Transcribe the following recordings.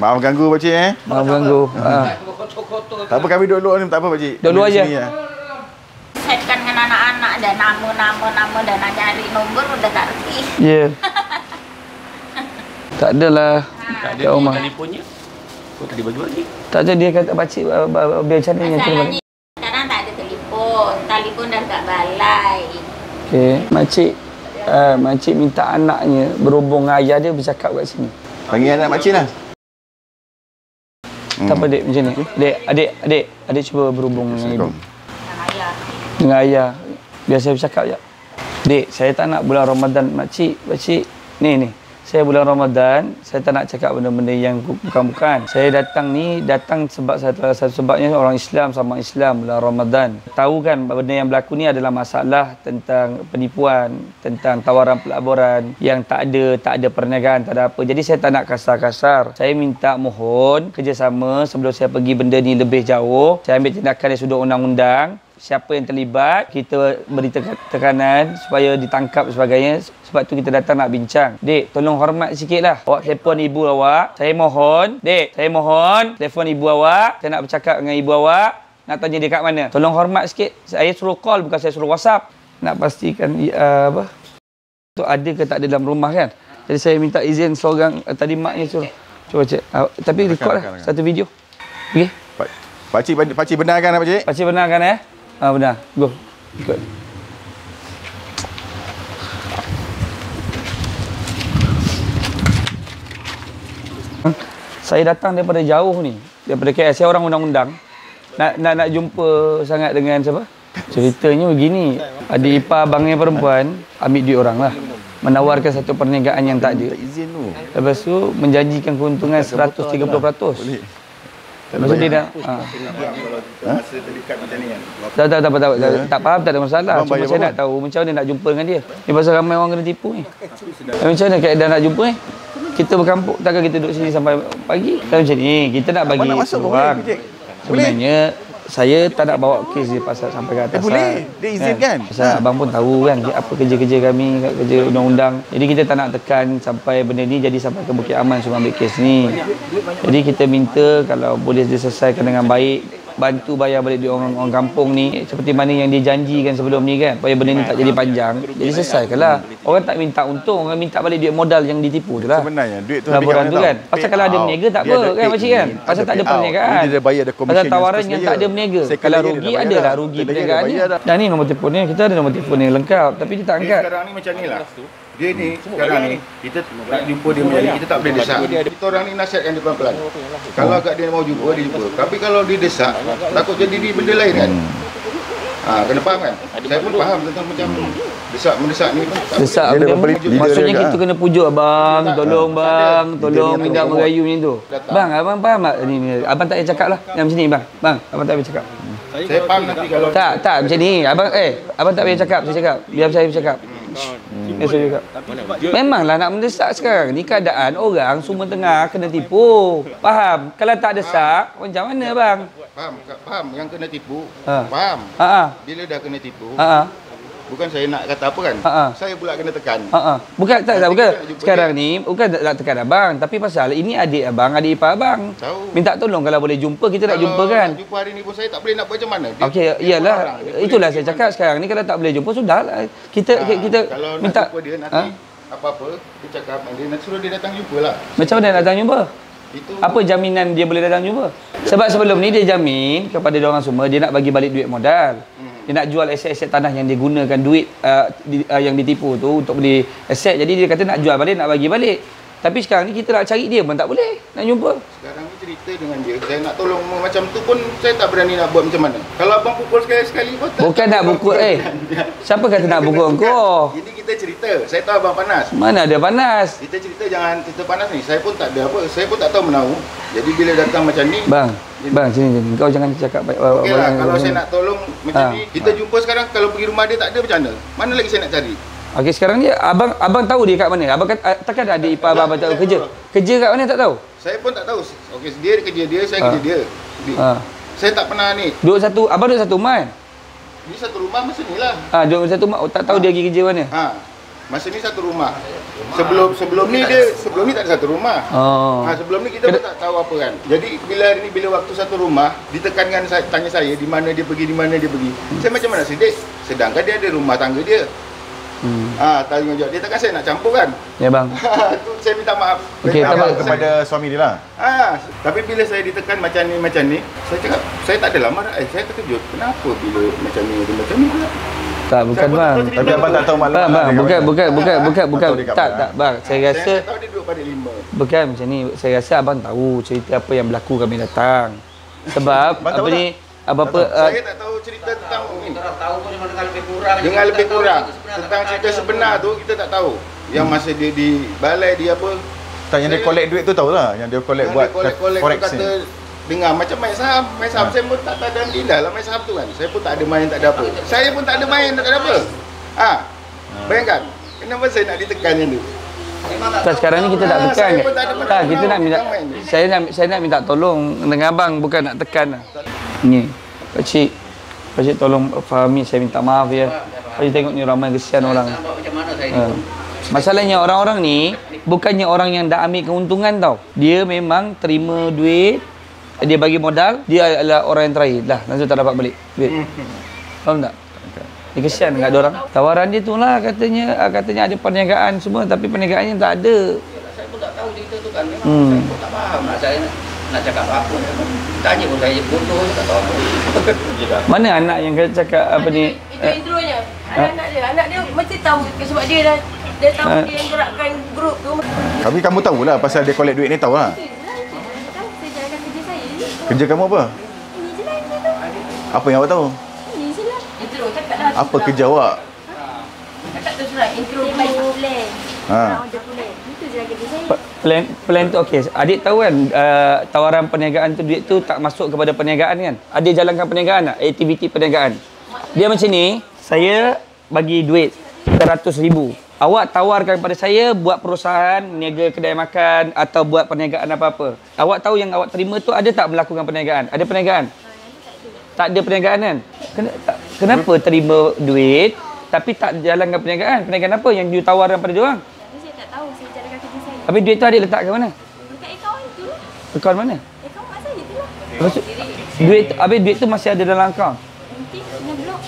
Maaf ganggu pakcik Maaf ganggu. Tak apa kami duduk ni, tak apa pakcik. Duduk luar aja. Setkan dengan anak-anak dan nama dan nak cari nombor udah tak reti. Ya. Tak adalah. Tak ada rumah. telefonnya. Kau tadi bagi lagi. Tak ada, dia kata pakcik biar macam ni yang Masalahnya sekarang tak ada telefon dah kat balai. Okey, makcik minta anaknya berhubung dengan ayah dia bercakap kat sini. Panggil anak makcik lah. Tak apa dek macam ni. Adik cuba berhubung dengan ibu. Sama ayah. Dengan ayah. Biar saya bercakap je. Dek, saya tak nak bulan Ramadan pakcik. Ni. Saya bulan Ramadan, saya tak nak cakap benda-benda yang bukan-bukan. Saya datang sebab sebabnya orang Islam sama Islam bulan Ramadan. Tahu kan benda yang berlaku ni adalah masalah tentang penipuan, tentang tawaran pelaburan yang tak ada perniagaan, tak ada apa. Jadi saya tak nak kasar-kasar. Saya minta mohon kerjasama sebelum saya pergi benda ni lebih jauh. Saya ambil tindakan dari sudut undang-undang. Siapa yang terlibat, kita beri tekanan supaya ditangkap dan sebagainya. Sebab tu kita datang nak bincang. Dek, tolong hormat sikitlah. Awak telefon ibu awak. Saya mohon. Dek, saya mohon. Telefon ibu awak. Saya nak bercakap dengan ibu awak. Nak tanya dia kat mana. Tolong hormat sikit. Saya suruh call, bukan saya suruh WhatsApp. Nak pastikan tu ada ke tak ada dalam rumah kan. Jadi saya minta izin seorang. Tadi maknya suruh. Cuba cek. Tapi record lah satu video. Okey. Pakcik benarkan pakcik? Pakcik benarkan benar. Go. Ikut. Saya datang daripada jauh ni. Daripada KL. Saya orang undang-undang. Nak jumpa sangat dengan siapa? Ceritanya begini. Adik ipar abangnya perempuan ambil duit orang lah. Menawarkan satu perniagaan yang tak ada. Lepas tu menjanjikan keuntungan 130%. Lepas tu dia dah Masa terdekat macam ni kan? tak faham, tak ada masalah. Cuma saya nak tahu macam mana nak jumpa dengan dia. Ni pasal ramai orang kena tipu ni. Macam mana keadaan nak jumpa ni? Kita berkampung, takkan kita duduk sini sampai pagi? Kan macam ni, kita nak bagi peluang. Sebenarnya saya tak nak bawa kes dia pasal sampai ke atas. Boleh, dia izinkan. Pasal abang pun tahu kan apa kerja-kerja kami, kerja undang-undang. Jadi kita tak nak tekan sampai benda ni jadi sampai ke Bukit Aman semua ambil kes ni. Jadi kita minta kalau boleh diselesaikan dengan baik, bantu bayar balik duit orang kampung ni seperti mana yang dia janjikan sebelum ni kan, supaya benda ni tak jadi panjang. Jadi selesaikanlah. Orang tak minta untung, orang minta balik duit modal yang ditipu tu lah. Sebenarnya duit tu laporan tu kan. Pasal kalau ada berniaga tak apa kan makcik kan. Pasal tak ada perniagaan. Dia bayar ada komisen. Pasal tawaran yang tak ada berniaga. Kalau rugi adalah rugi perniagaannya. Dan ni nombor telefon ni, kita ada nombor telefon yang lengkap tapi dia tak angkat. Sekarang ni macam ni lah. Dia ni sekarang ni kita nak jumpa dia macam ni, kita tak boleh desak. Kita orang ni nasihatkan dia pelan-pelan. Kalau agak dia mau jumpa, dia jumpa. Tapi kalau dia desak, takut jadi benda lain kan. Kena faham kan? Saya pun faham tentang macam mendesak ni. Desak maksudnya kita kena pujuk abang, tolong bang, tolong minta merayu macam tu. Bang, abang faham tak ni? Abang tak payah cakap lah yang macam ni bang. Bang, abang tak payah cakap. Saya faham nanti kalau tak macam ni. Abang tak payah cakap, saya cakap. Biar saya bercakap. Saya cakap. Memanglah nak mendesak sekarang ni keadaan orang semua tengah kena tipu. Faham? Kalau tak desak, macam mana bang? Faham yang kena tipu. Faham. Bila dah kena tipu. Bukan saya nak kata apa kan. Saya pula kena tekan. Bukan sekarang ni bukan nak tekan abang, tapi pasal ini adik abang, adik ipar abang. Tahu. Minta tolong kalau boleh jumpa, kita nak jumpa kan. Jumpa hari ni pun saya tak boleh nak buat macam mana. Okey, iyalah. Itulah saya cakap sekarang ni kalau tak boleh jumpa sudahlah. Kita kalau minta nak jumpa dia nanti apa-apa dia cakap dia nanti suruh dia datang jumpalah. Macam mana nak datang jumpa? Itu apa jaminan dia boleh datang jumpa? Sebab sebelum ni dia jamin kepada dia orang semua dia nak bagi balik duit modal. Dia nak jual aset-aset tanah yang dia gunakan duit yang ditipu tu untuk beli aset. Jadi dia kata nak jual balik, nak bagi balik. Tapi sekarang ni kita nak cari dia pun tak boleh nak jumpa. Sekarang ni cerita dengan dia, saya nak tolong macam tu pun saya tak berani nak buat macam mana. Kalau abang pukul sekali-sekali pun tak. Bukan nak pukul siapa kata nak pukul kau? Ini kita cerita. Saya tahu abang panas. Mana ada panas? Kita cerita jangan cerita panas ni. Saya pun tak ada apa. Saya pun tak tahu menahu. Jadi bila datang macam ni, Bang, sini. Kau jangan cakap okeylah, kalau saya nak tolong macam ni, kita jumpa sekarang kalau pergi rumah dia tak ada macam mana? Mana lagi saya nak cari? Okey, sekarang ni abang tahu dia kat mana? Abang takkan ada ipar abang tahu kerja. Kerja kat mana tak tahu? Saya pun tak tahu. Okey, dia kerja dia, saya kerja dia. Saya tak pernah ni. Abang duduk satu rumah kan? Ni satu rumah macam ni lah. Duduk satu rumah, tak tahu dia pergi kerja mana? masa ni satu rumah. Sebelum ni tak ada satu rumah. Sebelum ni kita pun tak tahu apa kan. Jadi bila waktu satu rumah ditekankan tanya saya di mana dia pergi. Saya macam mana sedih. Sedangkan dia ada rumah tangga dia. Tanggungjawab dia, takkan saya nak campur kan? Ya bang. Tu saya minta maaf. Okey, kepada suami dia lah. Tapi bila saya ditekan macam ni, saya cakap saya tak ada marah. Saya terkejut. Kenapa bila macam ni pula? Tak, bukan bang. Tapi abang tak tahu maklumat. Bang, bukan. Tak, bang. Saya rasa saya tahu dia duduk pada 5. bukan macam ni. Saya rasa abang tahu cerita apa yang berlaku kami datang. Sebab apa ni saya tak tahu cerita tentang ni. Tahu pun dengan lebih kurang. Tentang cerita sebenar tu kita tak tahu. Yang masa dia di balai dia apa? Tak, yang dia collect duit tu tahulah. Yang dia collect buat forex ni. Dengar macam main saham. Saya pun tak ada dindah lah main saham tu kan. Saya pun tak ada main, tak ada apa. Saya pun tak ada main, tak ada apa. Bayangkan. Kenapa saya nak ditekan yang tu? tak, sekarang ni kita tak tekan kan? Tak, kita nak minta saya nak minta tolong dengan abang, bukan nak tekan lah. Ni, Pakcik tolong fahami, saya minta maaf ya. Pakcik tengok ni ramai kesian orang. Masalahnya orang-orang ni bukannya orang yang dah ambil keuntungan tau. Dia memang terima duit, dia bagi modal, dia adalah orang yang terakhir. Dah, langsung tak dapat balik duit. Faham tak? Dia kesian kat dia orang. Tawaran dia tu lah katanya ada perniagaan semua, tapi perniagaannya tak ada. Saya pun tak tahu cerita tu kan. Memang saya pun tak faham saya nak cakap apa. Tanya pun saya bodoh, saya tak tahu apa. Mana anak yang cakap apa ni? Itu intronya. Anak dia mesti tahu sebab dia tahu dia yang gerakkan grup tu. Tapi kamu tahulah pasal dia collect duit ni, tahu lah. Saya jalankan kerja saya je. Kerja kamu apa? Ini je lah kerja tu. Apa yang awak tahu? Ini je lah. Intro cakap dah. Apa kerja awak? Cakap tu surat intro plan. On the plan. Itu je lah kerja saya. Plan tu okey. Adik tahu kan tawaran perniagaan tu, duit tu tak masuk kepada perniagaan kan? Adik jalankan perniagaan tak? Aktiviti perniagaan. Dia macam ni, saya bagi duit 100,000. Awak tawarkan pada saya buat perusahaan, niaga kedai makan atau buat perniagaan apa-apa. Awak tahu yang awak terima tu ada tak melakukan perniagaan? Ada perniagaan? Tak ada perniagaan kan? Kenapa terima duit tapi tak jalankan perniagaan? Perniagaan apa yang ditawarkan pada dia orang? Saya tak tahu, saya jalankan kerja saya. Habis duit tu adik letak ke mana? Dekat akaun tu lah. Akaun mana? Akaun mak saya tu lah. Maksud, duit tu masih ada dalam akaun? Nanti dengan blok.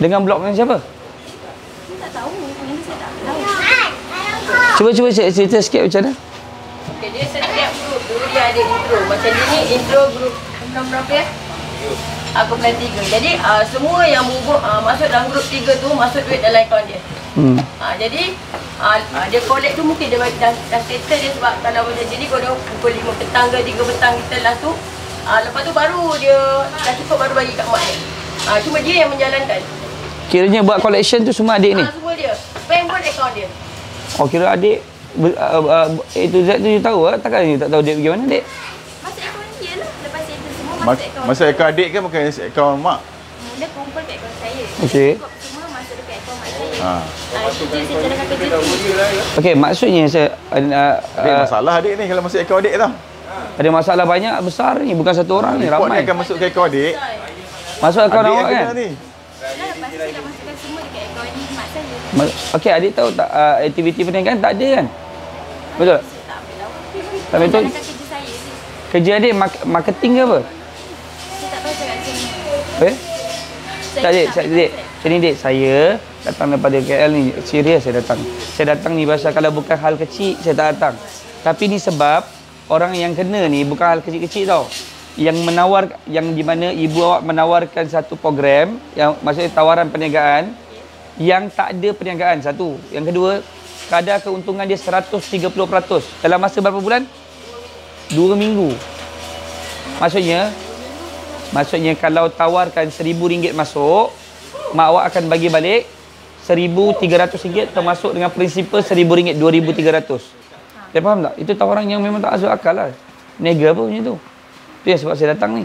Dengan blok dengan siapa? Saya tak tahu. Nanti saya tak tahu. Cuba cerita sikit macam mana? Okay, dia setiap grup tu dia ada intro. Macam dia ni intro grup berapa ya? Aku plan 3. Jadi semua yang masuk dalam grup 3 tu masuk duit dalam akaun dia. Jadi dia collect tu mungkin dia bagi dah settle dia, sebab kalau macam jadi kalau pukul 5 petang ke 3 petang kita last tu, lepas tu baru dia dah cukup baru bagi kat mak dia. Cuma dia yang menjalankan. Kiranya buat collection tu semua adik ni? Semua dia. Bank pun akaun dia. Oh, kira adik itu Z tu you tahu lah. Takkan you tak tahu dia pergi mana adik? Masuk akaun dia lah. Lepas settle semua masuk akaun. Masa akaun adik ke bukan akaun mak? Dia kumpul kat akaun saya. Okey. Semua masuk dekat akaun mak saya. Itu je saya jalankan kerja tu. Okey, maksudnya saya Adik masalah adik ni kalau masuk akaun adik tau. ada masalah banyak besar ni, bukan satu orang ni, Report ni ramai. akan masuk ke akaun adik. Masuk akaun Adik awak yang kan? kena ni. Lepas tu saya dah masukkan semua dekat akaun mak saya. Okey, adik tahu tak aktiviti perniagaan tak ada kan? Betul? Saya tak ambil lawan. Tak betul. Jalankan kerja saya je. Kerja adik marketing ke apa? Saya tak tahu cakap macam ni. Tak adik, macam ni dik, saya datang daripada KL ni, serius saya datang. Saya datang ni pasal kalau bukan hal kecil, saya tak datang. Tapi ni sebab orang yang kena ni bukan hal kecil-kecil tau. Yang di mana ibu awak menawarkan satu program, yang maksudnya tawaran perniagaan, yang tak ada perniagaan, satu. Yang kedua, kadar keuntungan dia 130%. Dalam masa berapa bulan? 2 minggu. Maksudnya kalau tawarkan RM1,000 masuk, mak awak akan bagi balik RM1,300 termasuk dengan prinsipal RM1,000, RM2,300. Dia faham tak? Itu tawaran yang memang tak masuk akal lah. Niaga apa macam tu? Itu yang sebab saya datang ni.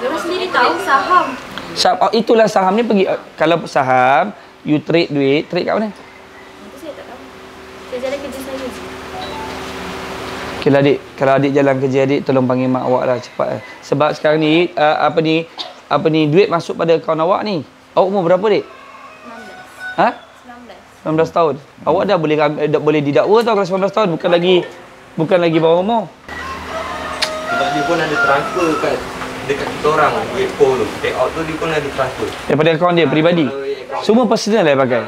Dia orang sendiri tahu saham. Itulah saham ni pergi. Kalau saham, you trade duit, trade kat mana? Itu saya tak tahu. Saya jalan kerja saya je. Okay lah adik, kalau adik jalan kerja adik, tolong panggil mak awak lah cepat. Sebab sekarang ni, duit masuk pada akaun awak ni. Awak umur berapa dik? 19. Ha? 19. 19 tahun. Awak dah boleh didakwa tau kalau 19 tahun, bukan lagi bawah umur. Sebab dia pun ada transfer dekat kita orang, duit pol tu. Take out tu dia pun ada transfer. Daripada akaun dia peribadi. Semua personal lah pakai.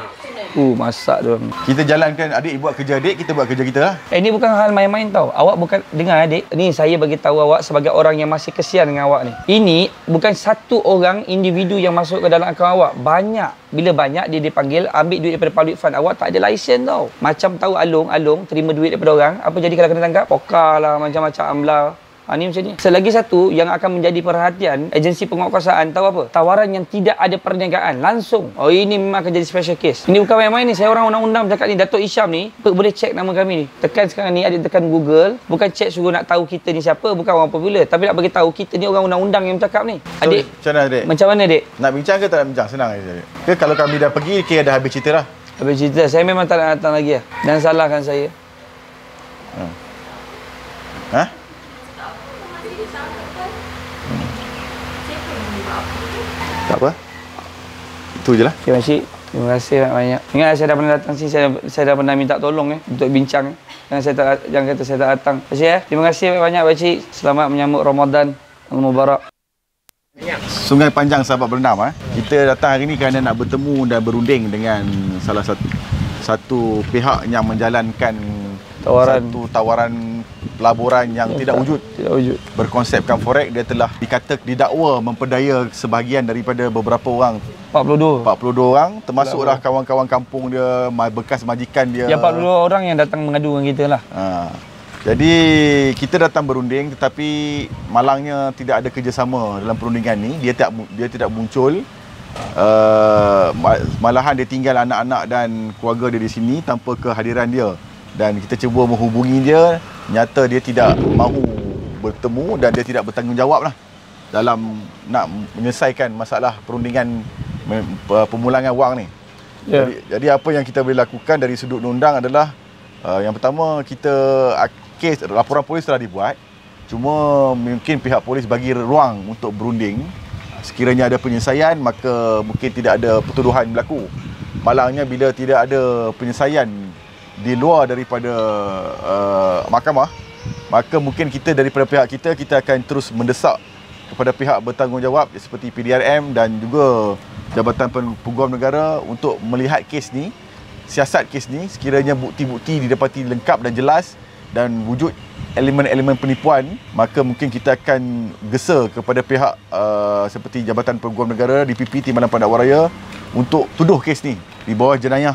Masak tu. Kita jalankan, adik buat kerja adik, kita buat kerja kita lah. Ini bukan hal main-main tau. Awak bukan, dengar adik, ni saya bagi tahu awak sebagai orang yang masih kesian dengan awak ni. Ini bukan satu orang individu yang masuk ke dalam akaun awak. Banyak. Bila banyak dia dipanggil ambil duit daripada public fund. Awak tak ada lesen tau. Macam tahu Along terima duit daripada orang. Apa jadi kalau kena tangkap? Pokar lah, macam-macam amla. Ni macam ni. Selagi satu yang akan menjadi perhatian agensi penguatkuasaan, tahu apa? Tawaran yang tidak ada perniagaan langsung. Ini memang akan jadi special case. Ini bukan main-main ni. Saya orang undang-undang cakap ni. Datuk Isham ni boleh cek nama kami ni. Tekan sekarang ni, adik tekan Google. Bukan cek suruh nak tahu kita ni siapa, bukan orang popular, tapi nak bagi tahu kita ni orang undang-undang yang bercakap ni. Adik, macam mana adik? Macam mana adik? Nak bincang ke tak nak bincang? Senang je adik. Ke kalau kami dah pergi, kira dah habis cerita lah. Habis cerita. Saya memang tak nak datang lagi lah. Dan salahkan saya. Tak apa. Itu je lah. Okay, Makcik. Terima kasih banyak. Ingat saya dah pernah datang sini, saya dah pernah minta tolong untuk bincang. Jangan kata saya tak datang. Terima kasih banyak Makcik. Selamat menyambut Ramadan Al-Mubarak. Sungai Panjang Sahabat Berendam. Kita datang hari ni kerana nak bertemu dan berunding dengan salah satu pihak yang menjalankan satu tawaran pelaburan yang tidak wujud. Berkonsepkan forex. Dia telah didakwa memperdaya sebahagian daripada beberapa orang. 42 orang, termasuklah kawan-kawan kampung dia, bekas majikan dia. Ya, 42 orang yang datang mengadu dengan kita lah. Jadi kita datang berunding, tetapi malangnya tidak ada kerjasama dalam perundingan ni. Dia tidak muncul. Malahan dia tinggal anak-anak dan keluarga dia di sini tanpa kehadiran dia. Dan kita cuba menghubungi dia, nyata dia tidak mahu bertemu dan dia tidak bertanggungjawab lah dalam nak menyelesaikan masalah perundingan pemulangan wang ni. Jadi apa yang kita boleh lakukan dari sudut undang adalah yang pertama, kes laporan polis telah dibuat. Cuma mungkin pihak polis bagi ruang untuk berunding. Sekiranya ada penyelesaian, maka mungkin tidak ada pertuduhan berlaku. Malangnya bila tidak ada penyelesaian di luar daripada mahkamah, maka mungkin kita daripada pihak kita akan terus mendesak kepada pihak bertanggungjawab seperti PDRM dan juga Jabatan Peguam Negara untuk melihat kes ni, siasat kes ni. Sekiranya bukti-bukti didapati lengkap dan jelas dan wujud elemen-elemen penipuan, maka mungkin kita akan gesa kepada pihak seperti Jabatan Peguam Negara, DPP Timbalan Pandawaraya untuk tuduh kes ni di bawah jenayah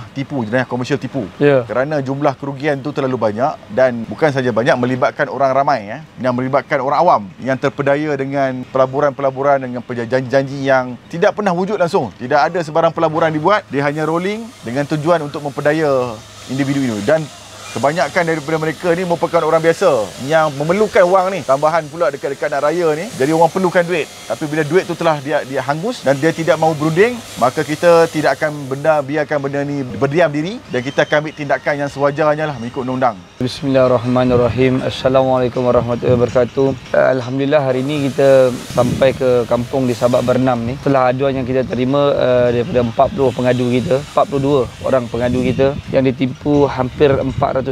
komersial tipu. Kerana jumlah kerugian tu terlalu banyak dan bukan saja banyak, melibatkan orang ramai, yang melibatkan orang awam yang terpedaya dengan pelaburan-pelaburan dengan janji-janji yang tidak pernah wujud langsung. Tidak ada sebarang pelaburan dibuat, dia hanya rolling dengan tujuan untuk memperdaya individu ini. Dan kebanyakan daripada mereka ni merupakan orang biasa yang memerlukan wang ni. Tambahan pula dekat-dekat nak raya ni, jadi orang perlukan duit. Tapi bila duit tu telah dia hangus dan dia tidak mahu berunding, maka kita tidak akan biarkan benda ni berdiam diri dan kita akan ambil tindakan yang sewajarnya lah mengikut undang-undang. Bismillahirrahmanirrahim. Assalamualaikum warahmatullahi wabarakatuh. Alhamdulillah hari ini kita sampai ke kampung di Sabak Bernam ni. Setelah aduan yang kita terima daripada 40 pengadu kita, 42 orang pengadu kita yang ditipu hampir 400,000.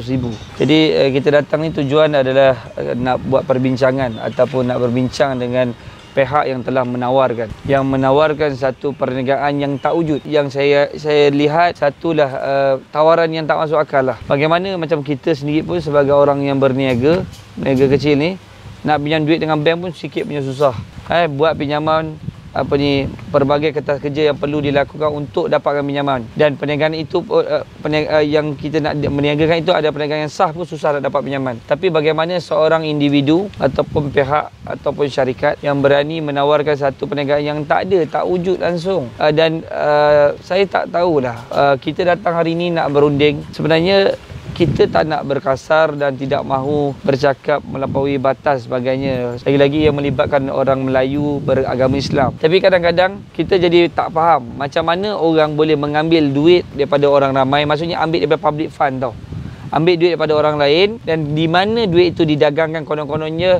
Jadi kita datang ni tujuan adalah nak buat perbincangan ataupun nak berbincang dengan pihak yang telah menawarkan satu perniagaan yang tak wujud. Yang saya lihat satulah tawaran yang tak masuk akal lah. Bagaimana macam kita sendiri pun sebagai orang yang berniaga kecil ni, nak pinjam duit dengan bank pun sikit punya susah. Buat pinjaman pelbagai kertas kerja yang perlu dilakukan untuk dapatkan pinjaman. Dan perniagaan itu yang kita nak meniagakan itu, ada perniagaan yang sah pun susah nak dapat pinjaman. Tapi bagaimana seorang individu ataupun pihak ataupun syarikat yang berani menawarkan satu perniagaan yang tak wujud langsung. Dan saya tak tahulah, kita datang hari ini nak berunding. Sebenarnya kita tak nak berkasar dan tidak mahu bercakap melampaui batas sebagainya. Lagi-lagi yang melibatkan orang Melayu beragama Islam. Tapi kadang-kadang kita jadi tak faham macam mana orang boleh mengambil duit daripada orang ramai. Maksudnya ambil daripada public fund tau. ambil duit daripada orang lain, dan di mana duit itu didagangkan konon-kononnya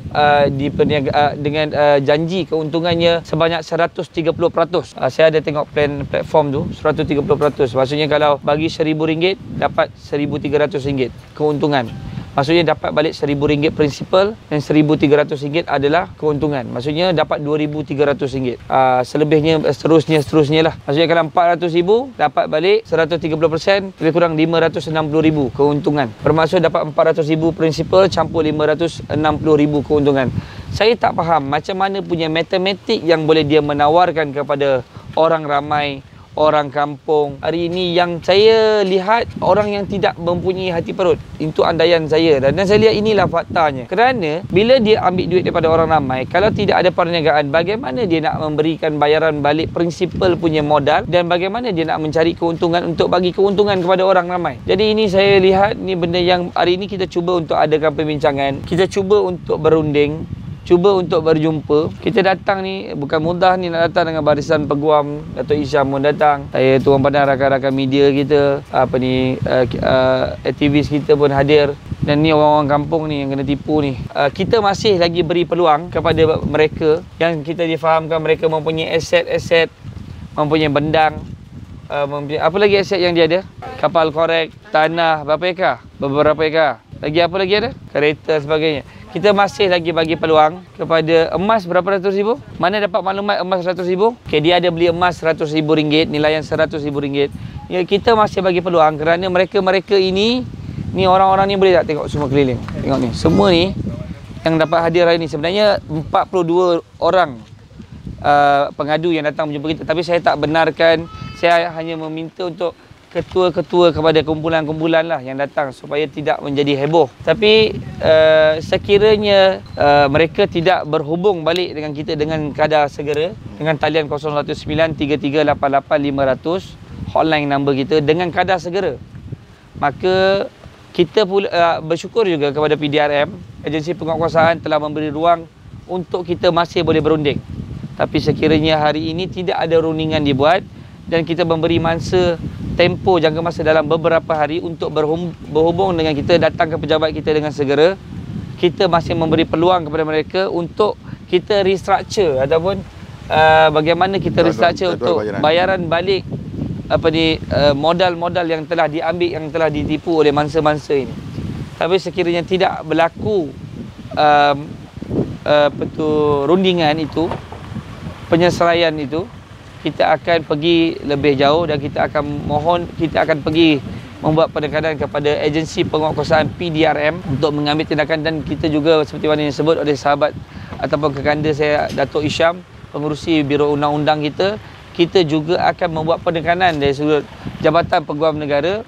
dengan janji keuntungannya sebanyak 130%. Saya ada tengok plan platform tu 130%. Maksudnya kalau bagi RM1,000 dapat RM1,300 keuntungan. Maksudnya dapat balik RM1,000 principal dan RM1,300 adalah keuntungan. Maksudnya dapat RM2,300. Selebihnya seterusnya lah. Maksudnya kalau RM400,000 dapat balik 130%, lebih kurang RM560,000 keuntungan. Bermaksud dapat RM400,000 principal campur RM560,000 keuntungan. Saya tak faham macam mana punya matematik yang boleh dia menawarkan kepada orang ramai, orang kampung. Hari ini yang saya lihat orang yang tidak mempunyai hati perut. Itu andaian saya, dan saya lihat inilah faktanya. Kerana bila dia ambil duit daripada orang ramai, kalau tidak ada perniagaan, bagaimana dia nak memberikan bayaran balik prinsipal punya modal, dan bagaimana dia nak mencari keuntungan untuk bagi keuntungan kepada orang ramai. Jadi ini saya lihat ni benda yang hari ini kita cuba untuk adakan perbincangan. Kita cuba untuk berunding, cuba untuk berjumpa. Kita datang ni bukan mudah ni, nak datang dengan barisan peguam. Datuk Isham pun datang. Saya Tuan Padang, rakan-rakan media kita, aktivis kita pun hadir. Dan ni orang-orang kampung ni yang kena tipu ni. Kita masih lagi beri peluang kepada mereka yang kita difahamkan mereka mempunyai aset-aset, mempunyai bendang, apa lagi aset yang dia ada? Kapal korek, tanah berapa ekar? Beberapa ekar. Lagi apa lagi ada? Kereta sebagainya. Kita masih lagi bagi peluang kepada emas berapa ratus ribu. Mana dapat maklumat emas 100,000? Okay, dia ada beli emas RM100,000, nilaian RM100,000. Ya, kita masih bagi peluang kerana mereka ini orang-orang ni boleh tak tengok semua keliling. Tengok ni, semua ni yang dapat hadir hari ni sebenarnya 42 orang pengadu yang datang menjumpa kita. Tapi saya tak benarkan, saya hanya meminta untuk ketua-ketua kepada kumpulan-kumpulan lah yang datang supaya tidak menjadi heboh. Tapi sekiranya mereka tidak berhubung balik dengan kita dengan kadar segera, dengan talian 019-3388-500 hotline number kita dengan kadar segera, maka kita pula bersyukur juga kepada PDRM, agensi penguatkuasaan telah memberi ruang untuk kita masih boleh berunding. Tapi sekiranya hari ini tidak ada rundingan dibuat dan kita memberi masa tempoh jangka masa dalam beberapa hari untuk berhubung dengan kita, datang ke pejabat kita dengan segera, kita masih memberi peluang kepada mereka untuk kita restructure ataupun bagaimana kita restructure untuk bayaran balik modal-modal yang telah diambil, yang telah ditipu oleh mangsa-mangsa ini. Tapi sekiranya tidak berlaku rundingan itu, penyesuaian itu, kita akan pergi lebih jauh dan kita akan pergi membuat penekanan kepada agensi penguatkuasaan PDRM untuk mengambil tindakan. Dan kita juga seperti mana yang disebut oleh sahabat ataupun kekanda saya Datuk Isham, pengurusi Biro Undang-Undang kita juga akan membuat penekanan dari sudut Jabatan Peguam Negara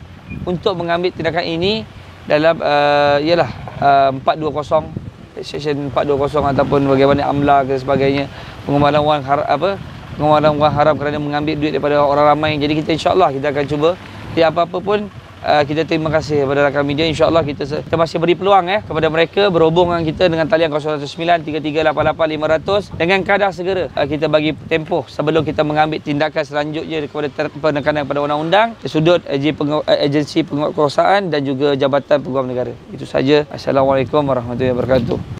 untuk mengambil tindakan ini dalam 420, Seksyen 420 ataupun bagaimana AMLA dan sebagainya, pengumpalan wang haram kerana mengambil duit daripada orang ramai. Jadi kita insya-Allah kita akan cuba. Apa-apa pun kita terima kasih kepada rakan media. InsyaAllah kita masih beri peluang kepada mereka berhubung dengan kita dengan talian 019-3388-500 dengan kadar segera. Kita bagi tempoh sebelum kita mengambil tindakan selanjutnya kepada penekanan kepada undang-undang dari sudut agensi penguatkuasaan dan juga Jabatan Peguam Negara. Itu saja. Assalamualaikum warahmatullahi wabarakatuh.